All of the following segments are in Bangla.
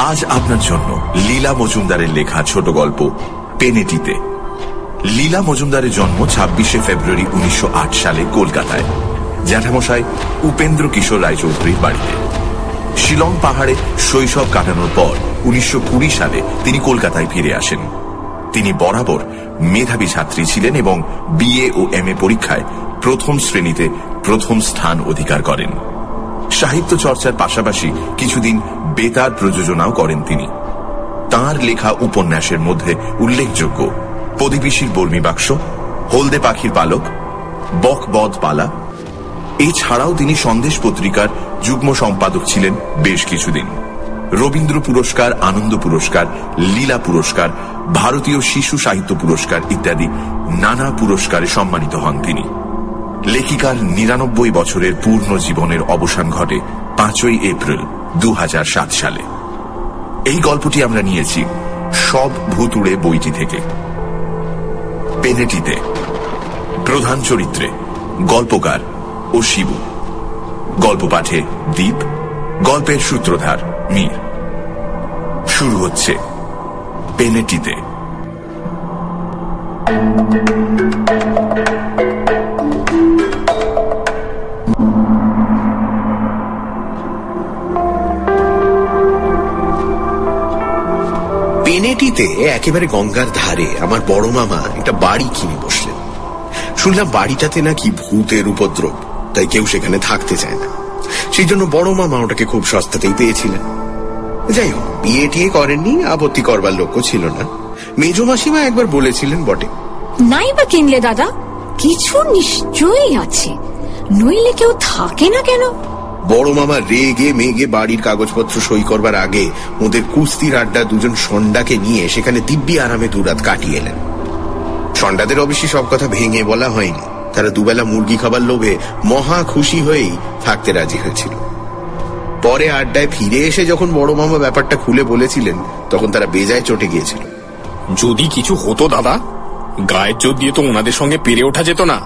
আজ আপনার জন্য লীলা মজুমদারের লেখা ছোট গল্প পেনেটিতে। লীলা মজুমদারের জন্ম ২৬শে ফেব্রুয়ারি ১৯০৮ সালে কলকাতায় জ্যাঠামশাই উপেন্দ্র কিশোর রায়চৌধুরীর বাড়িতে। শিলং পাহাড়ে শৈশব কাটানোর পর ১৯২০ সালে তিনি কলকাতায় ফিরে আসেন। তিনি বরাবর মেধাবী ছাত্রী ছিলেন এবং বিএ ও এমএ পরীক্ষায় প্রথম শ্রেণীতে প্রথম স্থান অধিকার করেন। সাহিত্য চর্চার পাশাপাশি কিছুদিন বেতার প্রযোজনাও করেন তিনি। তাঁর লেখা উপন্যাসের মধ্যে উল্লেখযোগ্য প্রদীপিসির বর্মী বাক্স, হলদে পাখির পালক, বক বদ পালা। এছাড়াও তিনি সন্দেশ পত্রিকার যুগ্ম সম্পাদক ছিলেন বেশ কিছুদিন। রবীন্দ্র পুরস্কার, আনন্দ পুরস্কার, লীলা পুরস্কার, ভারতীয় শিশু সাহিত্য পুরস্কার ইত্যাদি নানা পুরস্কারে সম্মানিত হন তিনি। লেখিকার ৯৯ বছরের পূর্ণ জীবনের অবসান ঘটে ৫ই এপ্রিল ২০০৭ সালে। এই গল্পটি আমরা নিয়েছি সব ভুতুড়ে বইটি থেকে। পেনেটিতে প্রধান চরিত্রে গল্পকার ও শিবু, গল্প পাঠে দীপ, গল্পের সূত্রধার মীর। শুরু হচ্ছে পেনেটিতে। পেনেটিতে একেবারে গঙ্গার ধারে আমার বড় মামা একটা বাড়ি কিনে বসলেন। শুনলাম বাড়িটাতে নাকি ভূতের উপদ্রব, তাই কেউ সেখানে থাকতে চায় না। সেই জন্য বড় মামা ওটাকে খুব সস্তাতেই পেয়েছিলেন। যাই হোক, বিয়ে টিয়ে করেননি, আপত্তি করবার লোকও ছিল না। মেজো মাসিমা একবার বলেছিলেন বটে, নাই বা কিনলে দাদা, কিছু নিশ্চয়ই আছে, নইলে কেউ থাকে না কেন? বড় মামা রেগে মেগে বাড়ির কাগজপত্র সই করবার আগে ওদের কুস্তির আড্ডা দুজন সন্ডাকে নিয়ে সেখানে দিব্যি আরামে দুরাত কাটিয়ে এলেন। সন্ডাদের অবশ্যই সব কথা ভেঙে বলা হয়নি। তারা দুবেলা মুরগি খাবার লোভে মহা খুশি হয়েই থাকতে রাজি হয়েছিল। পরে আড্ডায় ফিরে এসে যখন বড় মামা ব্যাপারটা খুলে বলেছিলেন, তখন তারা বেজায় চটে গিয়েছিল। যদি কিছু হতো দাদা, গায়ের জোর দিয়ে তো ওনাদের সঙ্গে পেরে ওঠা যেত না।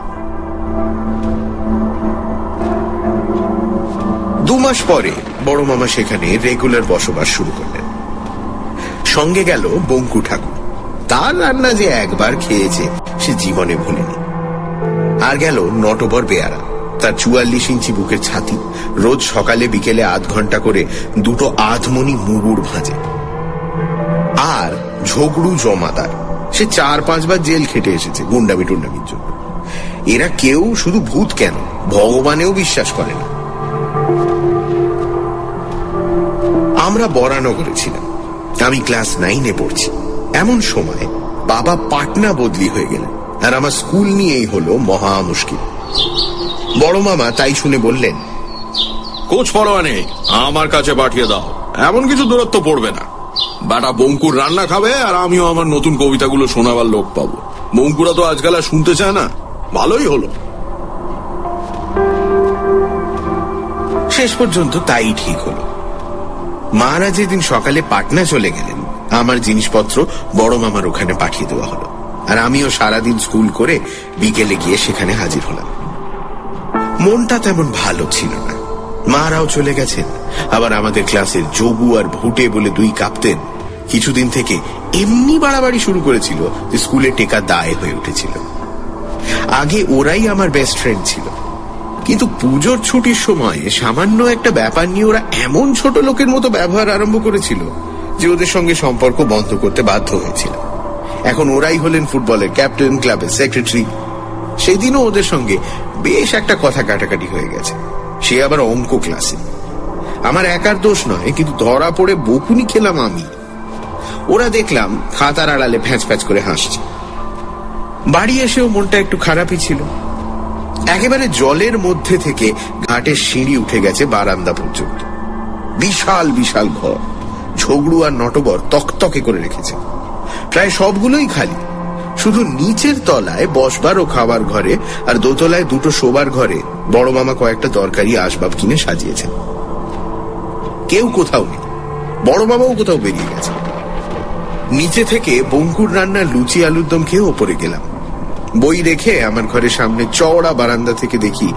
২ মাস পরে বড় মামা সেখানে রেগুলার বসবাস শুরু করলেন। সঙ্গে গেল বঙ্কু ঠাকুর। তার রান্না যে একবার খেয়েছে সে জীবনে ভুলেনি। আর গেল নটবর বেয়ারা, তার ৪৪ ইঞ্চি বুকের ছাতি, রোজ সকালে বিকেলে আধ ঘন্টা করে ২টো আধমনি মুগুর ভাঁজে। আর ঝগড়ু জমাদার, সে ৪-৫ বার জেল খেটে এসেছে গুন্ডামি টুন্ডামির জন্য। এরা কেউ শুধু ভূত কেন, ভগবানেও বিশ্বাস করে না। আমরা বরানগরে ছিলাম, আমি ক্লাস 9-এ পড়ছি। এমন সময় বাবা পাটনা বদলি হয়ে গেলেন, আর আমার স্কুল নিয়েই হলো মহা মুশকিল। বড় মামা তাই শুনে বললেন, কোচ পরোয়া নেই, আমার কাছে পাঠিয়ে দাও, এমন কিছু দূরত্ব পড়বে না। বেটা বঙ্কুর রান্না খাবে, আর আমিও আমার নতুন কবিতাগুলো শোনাবার লোক পাবো। বঙ্কুরা তো আজকাল আর শুনতে চায় না। ভালোই হলো। শেষ পর্যন্ত তাই ঠিক হলো। মারা যেদিন সকালে পাটনা চলে গেলেন, আমার জিনিসপত্র বড় মামার ওখানে পাঠিয়ে দেওয়া হলো, আর আমিও সারাদিন স্কুল করে বিকেলে গিয়ে সেখানে হাজির হলাম। মনটা তেমন ভালো ছিল না। মারাও চলে গেছেন, আবার আমাদের ক্লাসের যোগু আর ভুটে বলে 2 কাপ্তেন কিছুদিন থেকে এমনি বাড়াবাড়ি শুরু করেছিল যে স্কুলে টেকা দায় হয়ে উঠেছিল। আগে ওরাই আমার বেস্ট ফ্রেন্ড ছিল, কিন্তু পুজোর ছুটির সময় সামান্য একটা ব্যাপার নিয়ে ওরা এমন ছোট লোকের মতো ব্যবহার আরম্ভ করেছিল যে ওদের সঙ্গে সম্পর্ক বন্ধ করতে বাধ্য হয়েছিল। এখন ওরাই হলেন ফুটবলের ক্যাপ্টেন, ক্লাবের সেক্রেটারি। সেই দিনও ওদের সঙ্গে বেশ একটা কথা কাটাকাটি হয়ে গেছে, সে আবার অঙ্ক ক্লাসে। আমার একার দোষ নয়, কিন্তু ধরা পড়ে বকুনি খেলাম আমি। ওরা দেখলাম খাতার আড়ালে ফ্যাঁচ ফ্যাঁচ করে হাসছে। বাড়ি এসেও মনটা একটু খারাপই ছিল। একেবারে জলের মধ্যে থেকে ঘাটের সিঁড়ি উঠে গেছে বারান্দা পর্যন্ত। বিশাল বিশাল ঘর, ঝগড়ু আর নটবর তকতকে করে রেখেছে। প্রায় সবগুলোই খালি, শুধু নিচের তলায় বসবার ও খাবার ঘরে আর দোতলায় 2টো শোবার ঘরে বড় মামা কয়েকটা দরকারি আসবাব কিনে সাজিয়েছেন। কেউ কোথাও নেই, বড় মামাও কোথাও বেরিয়ে গেছে। নিচে থেকে বঙ্কুর রান্নার লুচি আলুর দম খেয়ে ওপরে গেলাম। বই রেখে আমার ঘরের সামনে চওড়া বারান্দা থেকে দেখি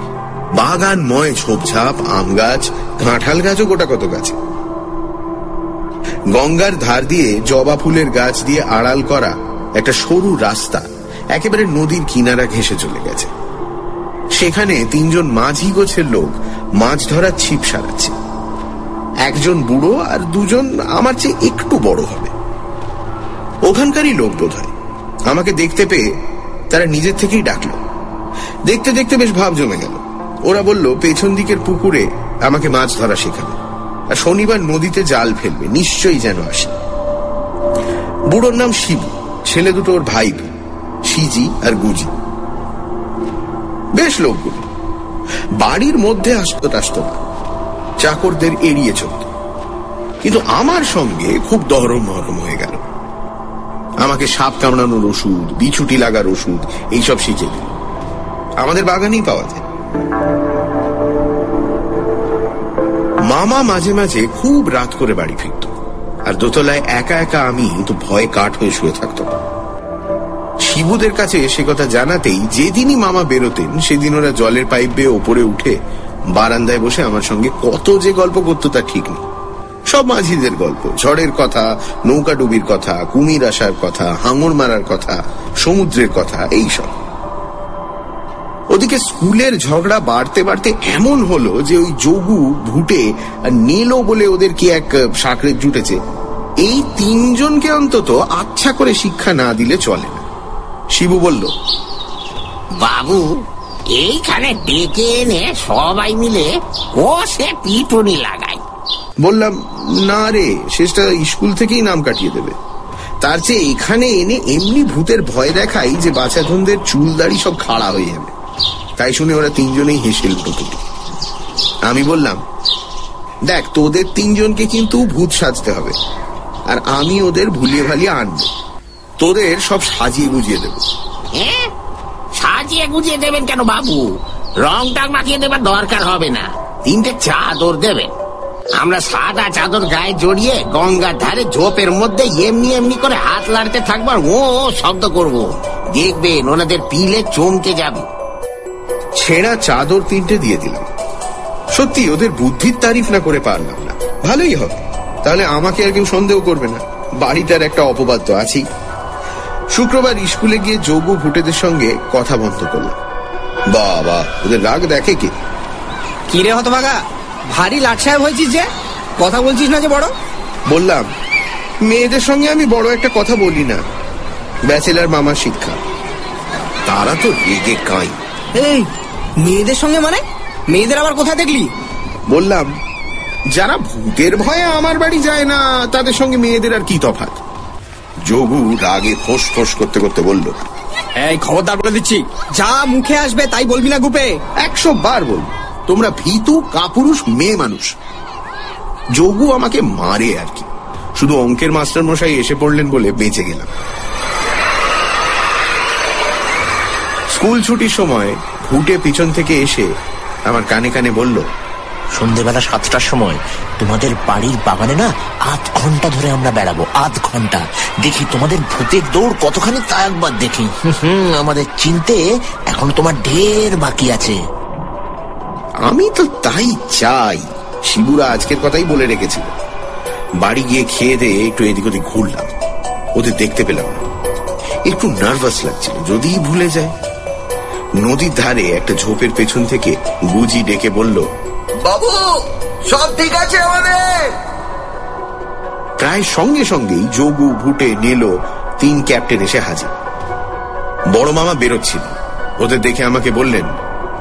বাগানময় ঝোপঝাপ, আম গাছ, কাঁঠাল গাছও গোটা কত গাছে। গঙ্গার ধার দিয়ে জবা ফুলের গাছ দিয়ে আড়াল করা একটা সরু রাস্তা একেবারে নদীর কিনারা ঘেঁষে চলে গেছে। সেখানে 3 জন মাঝি গোছের লোক মাছ ধরার ছিপ সারাচ্ছে। একজন বুড়ো আর 2 জন আমার চেয়ে একটু বড় হবে। ওখানকারই লোক বোধ হয়। আমাকে দেখতে পেয়ে তারা নিজের থেকেই ডাকলো। দেখতে দেখতে বেশ ভাব জমে গেল। ওরা বলল পেছন দিকের পুকুরে আমাকে মাছ ধরা শেখাবে, আর শনিবার নদীতে জাল ফেলবে, নিশ্চয়ই যেন আসে। বুড়োর নাম শিবু, ছেলে দুটো ওর ভাই, সিজি আর গুজি। বেশ লোকগুলো বাড়ির মধ্যে আসতো টাসতো না, চাকরদের এড়িয়ে চলত। কিন্তু আমার সঙ্গে খুব দহরম মহরম হয়ে গেল। আমাকে সাপ কামড়ানোর ওষুধ, বিছুটি লাগার ওষুধ এইসব শিখে দিল। আমাদের বাগানেই পাওয়া যায়। মামা মাঝে মাঝে খুব রাত করে বাড়ি ফিরত, আর দোতলায় একা একা আমি তো ভয়ে কাঠ হয়ে শুয়ে থাকতাম। শিবুদের কাছে সে কথা জানাতেই যেদিনই মামা বেরোতেন সেদিন ওরা জলের পাইপ বেয়ে ওপরে উঠে বারান্দায় বসে আমার সঙ্গে কত যে গল্প করতো তা ঠিক নেই। সব মাঝিদের গল্প, ঝড়ের কথা, নৌকা ডুবির কথা, কুমির আসার কথা, হাঙর মারার কথা, সমুদ্রের কথা, এইসব। ওদিকে স্কুলের ঝগড়া বাড়তে বাড়তে এমন হলো যে ওই যোগু, ভুটে আর নীলো বলে ওদের কি এক সাকরেত জুটেছে, এই 3 জনকে অন্তত আচ্ছা করে শিক্ষা না দিলে চলে না। শিবু বলল, বাবু এইখানে ডেকে এনে সবাই মিলে কষে পিটুনি লাগাই। বললাম, না রে, শেষটা স্কুল থেকেই নাম কাটিয়ে দেবে। তার চেয়ে এখানে এনে এমনি ভূতের ভয় দেখাই যে বাচ্চাধনদের চুল দাড়ি সব খাড়া হয়ে যাবে। তাই শুনে ওরা 3 জনেই হেসে উঠল। আমি বললাম, দেখ, তোদের 3 জনকে কিন্তু ভূত সাজতে হবে, আর আমি ওদের ভুলিয়ে ভালিয়ে আনবো। তোদের সব সাজিয়ে গুজিয়ে দেবো। সাজিয়ে গুজিয়ে দেবেন কেন বাবু? রং টাং মাখিয়ে দেবার দরকার হবে না, 3টে চাদর দেবেন। আমরা সাদা চাদর গায়ে জড়িয়ে গঙ্গার ধারে ঝোপের মধ্যে এমনি এমনি করে হাত লাড়তে থাকবো আর ও শব্দ করবো। দেখবেন ওনাদের পিলে চমকে যাবে। ছেঁড়া চাদর 3টে দিয়ে দিলাম। সত্যি ওদের বুদ্ধির তারিফ না করে পারলাম না। ভালোই হবে, তাহলে আমাকে আর কেউ সন্দেহ করবে না। বাড়িটার একটা অপবাদ তো আছেই। শুক্রবার স্কুলে গিয়ে যোগু ভুটেদের সঙ্গে কথা বন্ধ করলাম। বাবা, ওদের রাগ দেখে কে। কিরে হতভাগা, ভারী লাট সাহেব হয়েছিস যে, কথা বলছিস না যে বড়? বললাম, মেয়েদের সঙ্গে আমি বড় একটা কথা বলি না, ব্যাচেলার মামার শিক্ষা। তারা তো রেগে কাঁই। এই মেয়েদের সঙ্গে মানে? মেয়েদের আবার কোথায় দেখলি? বললাম, যারা ভূতের ভয়ে আমার বাড়ি যায় না তাদের সঙ্গে মেয়েদের আর কি তফাৎ। যোগু রাগে ফোঁস ফোঁস করতে করতে বলল, এই খবরদার বলে দিচ্ছি, যা মুখে আসবে তাই বলবি না গুপে। 100 বার বলবো, তোমরা ভীতু কাপুরুষ মেয়ে মানুষ। যোগু আমাকে মারে আর কি, শুধু অঙ্কের মাস্টার মশাই এসে পড়লেন বলে বেঁচে গেলাম। স্কুল ছুটির সময় ভুটে পিছন থেকে এসে আমার কানে কানে বলল, সন্ধ্যেবেলা 7টার সময় তোমাদের বাড়ির বাগানে না 8 ঘন্টা ধরে আমরা বেড়াবো। 8 ঘন্টা দেখি তোমাদের ভূতের দৌড় কতখানি, তা একবার দেখি। আমাদের চিনতে এখন তোমার ঢের বাকি আছে। আমি তো তাই চাই। শিবুরা আজকের কথাই বলে রেখেছিল। বাড়ি গিয়ে খেয়ে দিয়ে একটু এদিক ওদিক ঘুরলাম, ওদের দেখতে পেলাম না। একটু নার্ভাস লাগছিল, যদি ভুলে যায়। নদীর ধারে একটা ঝোপের পেছন থেকে গুজি ডেকে বলল, বাবু সব ঠিক আছে আমাদের। প্রায় সঙ্গে সঙ্গেই যোগু, ভুটে, নীলো 3 ক্যাপ্টেন এসে হাজির। বড় মামা বেরোচ্ছিল, ওদের দেখে আমাকে বললেন,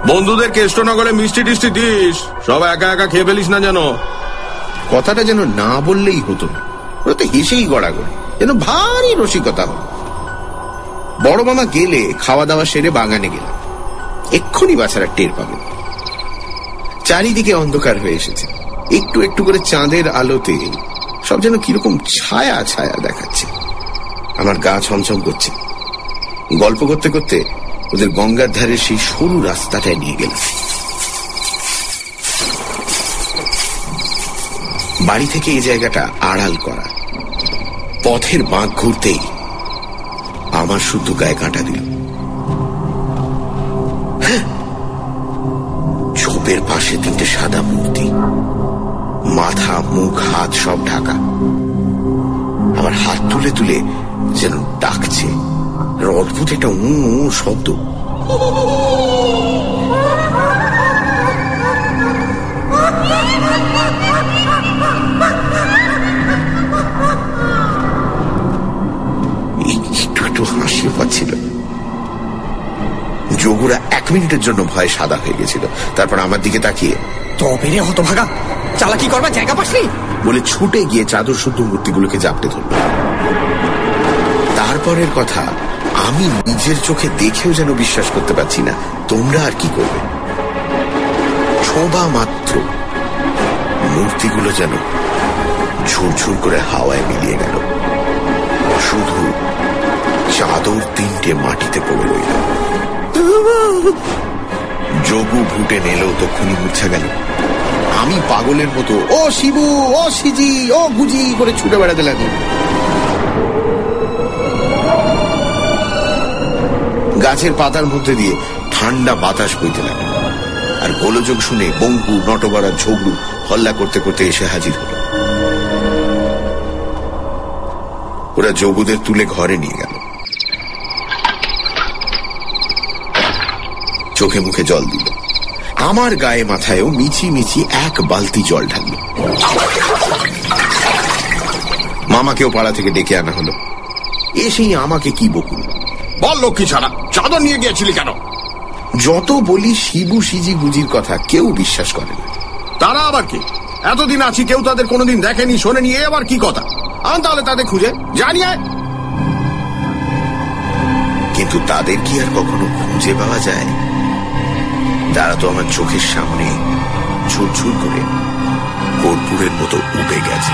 বন্ধুদের কেষ্টনগরে মিষ্টি টিষ্টি দিস, সব একা একা খেয়ে ফেলিস না যেন। কথাটা যেন না বললেই হতো না, ওরা তো হেসেই গড়াগড়ি, যেন ভারী রসিকতা হল। বড় মামা গেলে খাওয়া দাওয়া সেরে বাগানে গেলাম। এক্ষুনি বাছারা টের পাবেন। চারিদিকে অন্ধকার হয়ে এসেছে, একটু একটু করে চাঁদের আলোতে সব যেন কিরকম ছায়া ছায়া দেখাচ্ছে। আমার গা ছমছম করছে। গল্প করতে করতে ওদের গঙ্গার ধারে সেই সরু রাস্তাটায় নিয়ে গেলাম। বাড়ি থেকে এই জায়গাটা আড়াল করা। পথের বাঁক ঘুরতেই আমার শুদ্ধ গায়ে কাঁটা দিল। ঝোপের পাশে 3টে সাদা মূর্তি, মাথা, মুখ, হাত সব ঢাকা। আমার হাত তুলে তুলে যেন ডাকছে, অদ্ভুত একটা শব্দ। একটু হাসিও পাচ্ছিল। যোগুরা 1 মিনিটের জন্য ভয়ে সাদা হয়ে গেছিল। তারপর আমার দিকে তাকিয়ে, তবে রে হতভাগা, চালাকি করবার জায়গা পাসনি বলে ছুটে গিয়ে চাদর শুদ্ধ মূর্তিগুলোকে জাপটে ধরল। তারপরের কথা আমি নিজের চোখে দেখেও যেন বিশ্বাস করতে পারছি না। তোমরা আর কি করবে? ছোঁবা মাত্র মূর্তিগুলো যেন ঝুরঝুর করে হাওয়ায় মিলিয়ে গেল। শুধু চাদর 3টে মাটিতে পড়ে রইল। যোগু ভুটে নেলেও তক্ষুনি মুছে গেল। আমি পাগলের মতো ও শিবু, ও সিজি, ও গুজি করে ছুটে বেড়াতে লাগলাম। গাছের পাতার মধ্যে দিয়ে ঠান্ডা বাতাস বইতে লাগলো। আর গোলযোগ শুনে বঙ্কু, নটবরা, ঝগড়ু হল্লা করতে করতে এসে হাজির হল। ওরা যোগুদের তুলে ঘরে নিয়ে গেল। চোখে মুখে জল দিল। আমার গায়ে মাথায়ও মিছি মিছি 1 বালতি জল ঢালল। মামাকেও পাড়া থেকে ডেকে আনা হলো। এসেই আমাকে কি বকুল, বল লক্ষ্মী ছাড়া চাদর নিয়ে গিয়েছিলি কেন? যত বলি শিবু, সিজি, গুজির কথা কেউ বিশ্বাস করে না। তারা আবার কি? এতদিন আছি, কেউ তাদের কোনোদিন দেখেনি, শোনেনি, এ আবার কি কথা? আন তাহলে তাদের খুঁজে জানিয়ে। কিন্তু তাদের কি আর কখনো খুঁজে পাওয়া যায়? তারা তো আমার চোখের সামনে ঝুরঝুর করে কর্পূরের মতো উবে গেছে।